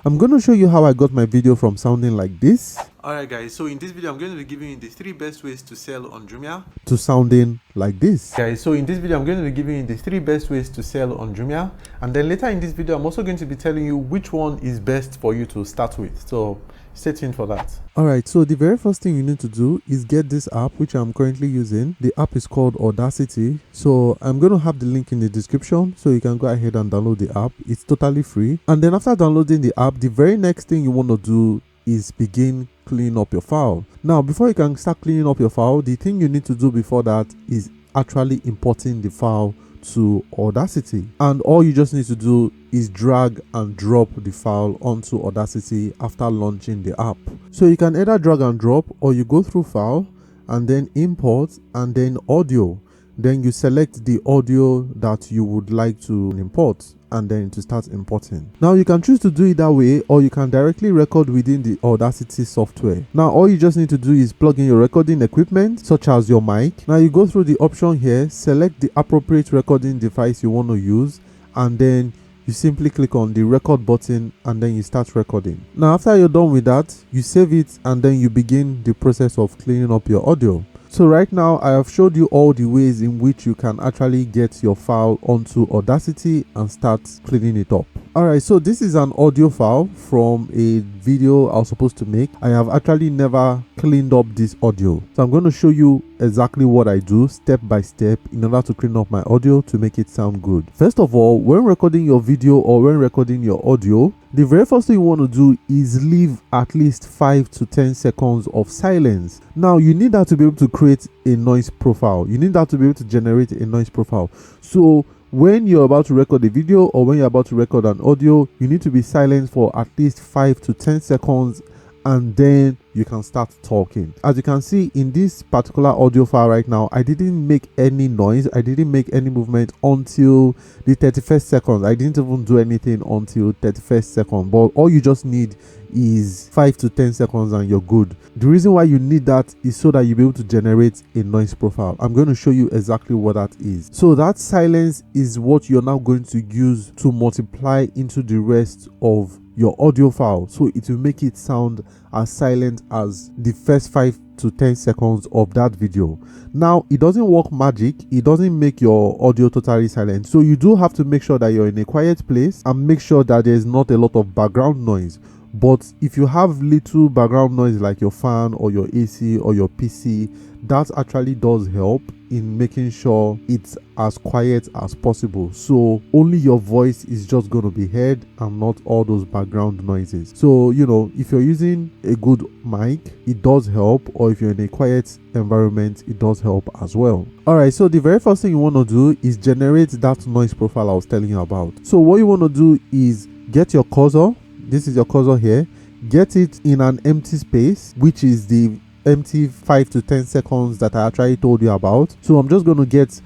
I'm going to show you how I got my video from sounding like this. Alright guys, so in this video I'm going to be giving you the 3 best ways to sell on Jumia to sounding like this. Guys, so in this video I'm going to be giving you the 3 best ways to sell on Jumia, and then later in this video I'm also going to be telling you which one is best for you to start with. So stay tuned for that. Alright, so the very first thing you need to do is get this app which I'm currently using. The app is called Audacity. So I'm going to have the link in the description so you can go ahead and download the app. It's totally free. And then after downloading the app, the very next thing you want to do is begin cleaning up your file. Now before you can start cleaning up your file, the thing you need to do before that is actually importing the file to Audacity, and all you just need to do is drag and drop the file onto Audacity after launching the app. So you can either drag and drop, or you go through file and then import and then audio. Then you select the audio that you would like to import and then to start importing. Now you can choose to do it that way, or you can directly record within the Audacity software. Now all you just need to do is plug in your recording equipment such as your mic. Now you go through the option here, select the appropriate recording device you want to use, and then you simply click on the record button and then you start recording. Now after you're done with that, you save it and then you begin the process of cleaning up your audio. So right now I have showed you all the ways in which you can actually get your file onto Audacity and start cleaning it up. Alright, so this is an audio file from a video I was supposed to make. I have actually never cleaned up this audio. So I'm going to show you exactly what I do step by step in order to clean up my audio to make it sound good. First of all, when recording your video or when recording your audio, the very first thing you want to do is leave at least 5 to 10 seconds of silence. Now you need that to be able to create a noise profile. You need that to be able to generate a noise profile. So when you're about to record a video or when you're about to record an audio, you need to be silent for at least 5 to 10 seconds, and then you can start talking. As you can see in this particular audio file right now, I didn't make any noise, I didn't make any movement until the 31st second. I didn't even do anything until 31st second, but all you just need is 5 to 10 seconds and you're good. The reason why you need that is so that you'll be able to generate a noise profile. I'm going to show you exactly what that is. So that silence is what you're now going to use to multiply into the rest of your audio file, so it will make it sound as silent as the first 5 to 10 seconds of that video. Now it doesn't work magic, it doesn't make your audio totally silent, so you do have to make sure that you're in a quiet place and make sure that there's not a lot of background noise. But if you have little background noise like your fan or your AC or your PC, that actually does help in making sure it's as quiet as possible, so only your voice is just going to be heard and not all those background noises. So you know, if you're using a good mic, it does help, or if you're in a quiet environment, it does help as well. Alright, so the very first thing you want to do is generate that noise profile I was telling you about. So what you want to do is get your cursor. This is your cursor here. Get it in an empty space, which is the empty 5 to 10 seconds that I actually told you about. So I'm just going to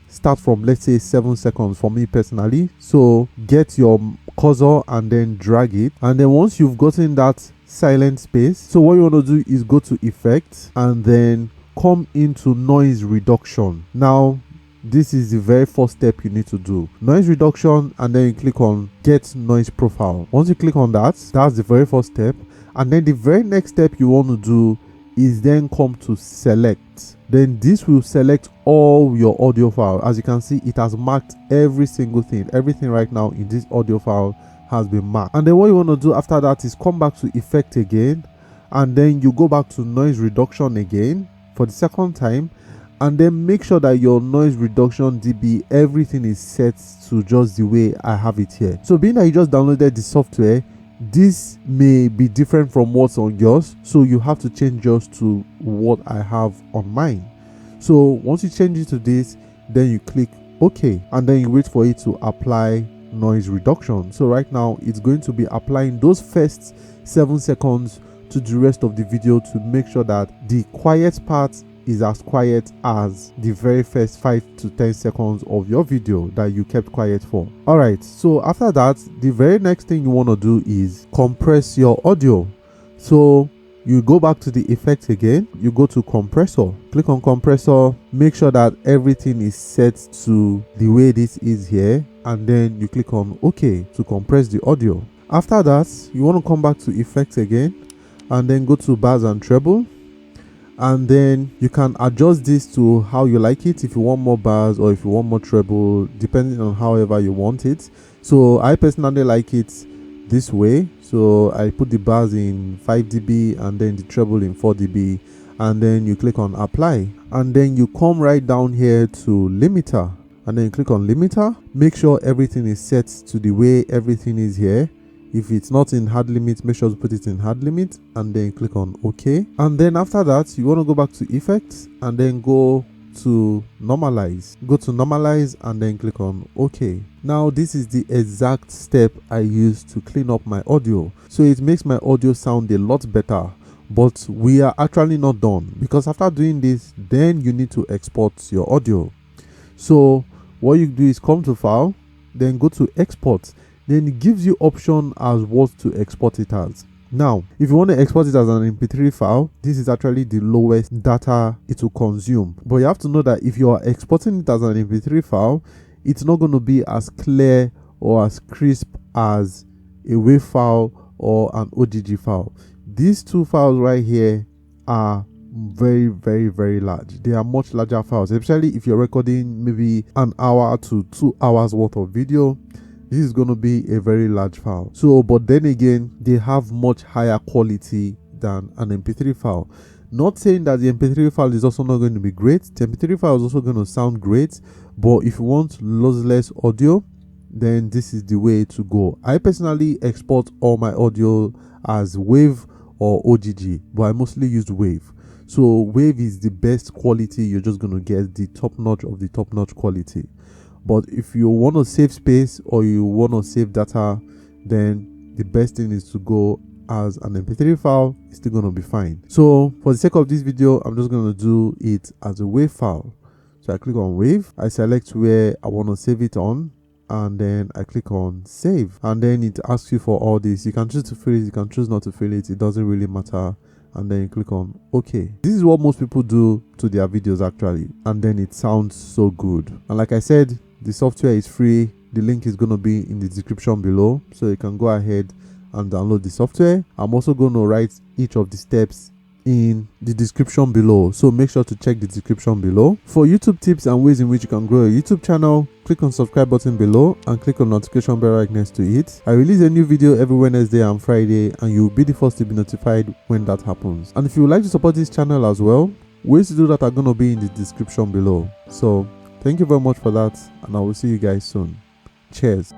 start from, let's say, 7 seconds for me personally. So get your cursor and then drag it, and then once you've gotten that silent space, so what you want to do is go to effect and then come into noise reduction. Now this is the very first step you need to do, noise reduction, and then you click on get noise profile. Once you click on that, that's the very first step, and then the very next step you want to do is then come to select. Then this will select all your audio file. As you can see, it has marked every single thing. Everything right now in this audio file has been marked. And then what you want to do after that is come back to effect again, and then you go back to noise reduction again for the second time, and then make sure that your noise reduction dB, everything is set to just the way I have it here. So being that you just downloaded the software, this may be different from what's on yours, so you have to change yours to what I have on mine. So once you change it to this, then you click OK, and then you wait for it to apply noise reduction. So right now it's going to be applying those first 7 seconds to the rest of the video to make sure that the quiet part is as quiet as the very first 5 to 10 seconds of your video that you kept quiet for. Alright, so after that, the very next thing you want to do is compress your audio. So you go back to the effect again, you go to compressor, click on compressor, make sure that everything is set to the way this is here, and then you click on OK to compress the audio. After that, you want to come back to effects again and then go to bars and treble, and then you can adjust this to how you like it, if you want more bars or if you want more treble, depending on however you want it. So I personally like it this way, so I put the bars in 5 dB and then the treble in 4 dB, and then you click on apply, and then you come right down here to limiter, and then you click on limiter. Make sure everything is set to the way everything is here. If it's not in hard limit, make sure to put it in hard limit, and then click on OK. And then after that, you want to go back to effects and then go to normalize. Go to normalize and then click on OK. Now this is the exact step I used to clean up my audio, so it makes my audio sound a lot better. But we are actually not done, because after doing this, then you need to export your audio. So what you do is come to file, then go to export. Then it gives you option as what to export it as. Now, if you want to export it as an MP3 file, this is actually the lowest data it will consume. But you have to know that if you are exporting it as an MP3 file, it's not going to be as clear or as crisp as a WAV file or an OGG file. These two files right here are very, very, very large. They are much larger files, especially if you're recording maybe an hour to 2 hours worth of video. This is going to be a very large file. So, but then again, they have much higher quality than an MP3 file. Not saying that the MP3 file is also not going to be great. The MP3 file is also going to sound great, but if you want lossless audio, then this is the way to go. I personally export all my audio as WAV or OGG, but I mostly use WAV. So WAV is the best quality. You're just going to get the top notch of the top notch quality. But if you want to save space or you want to save data, then the best thing is to go as an MP3 file. It's still going to be fine. So for the sake of this video, I'm just going to do it as a WAV file. So I click on WAV, I select where I want to save it on, and then I click on save, and then it asks you for all this. You can choose to fill it, you can choose not to fill it, it doesn't really matter. And then you click on OK. This is what most people do to their videos actually, and then it sounds so good. And like I said, the software is free. The link is going to be in the description below, so you can go ahead and download the software. I'm also going to write each of the steps in the description below, so make sure to check the description below. For YouTube tips and ways in which you can grow a YouTube channel, click on subscribe button below and click on notification bell right next to it. I release a new video every Wednesday and Friday, and you'll be the first to be notified when that happens. And if you would like to support this channel as well, ways to do that are going to be in the description below. So thank you very much for that, and I will see you guys soon. Cheers.